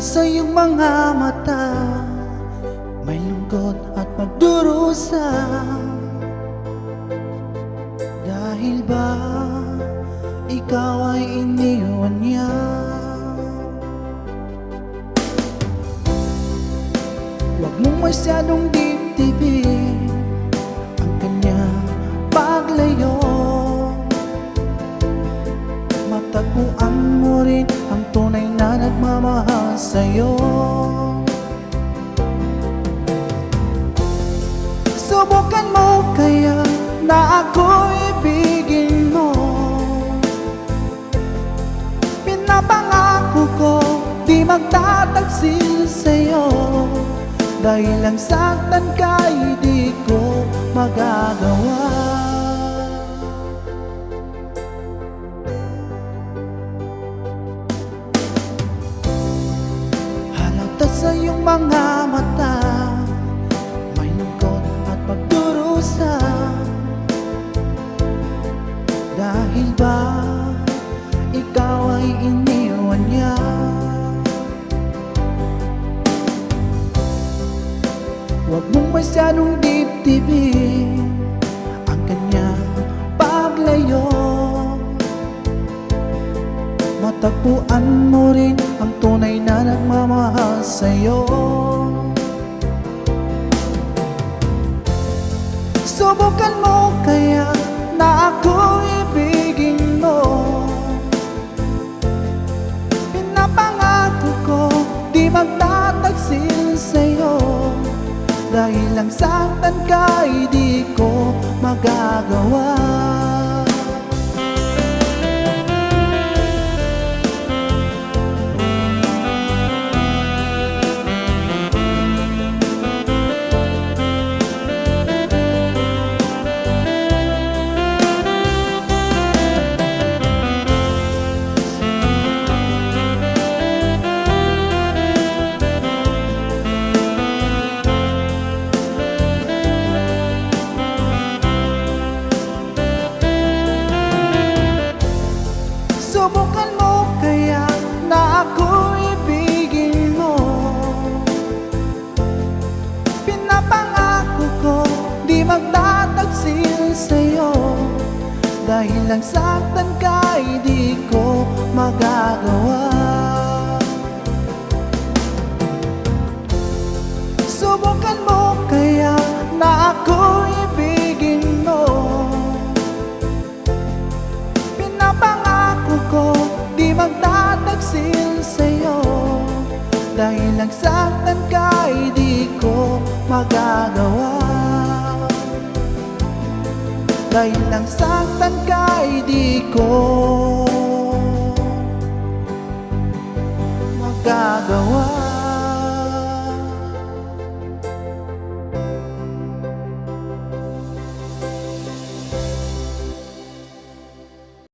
sa iyong mga mata, may lungkot at pagdurusa. Dahil ba ikaw ay iniwan niya? Huwag mong masyadong dibdibin ang kanyang paglayo. Matagpuan mo rin ang tunay na nagmamahal sa'yo. Subukan mo kaya na ako ibigin mo. Pinapangako ko di magtataksil sa'yo. Dahil lang saktan ka, hindi ko magagawa. Halata sa iyong mga mata, may lungkot at pagdurusa. Dahil ba ikaw ay iniwan niya? Huwag mong masyadong dibdibin ang kanyang paglayo. Matagpuan mo rin ang tunay na nagmamahal sa'yo. Subukan mo kaya na ako ibigin mo. Pinapangako ko di magtataksil sa'yo. Dahil lang saktan ka, hindi ko magagawa. Subukan mo kaya na ako ibigin mo. Pinapangako ko di magtataksil sa'yo. Dahil lang saktan ka, hindi ko magagawa. Subukan mo kaya na ako ibigin mo. Pinapangako ko di magtataksil sa'yo. Dahil lang saktan ka, hindi ko magagawa. Dahil lang saktan ka, hindi ko magagawa.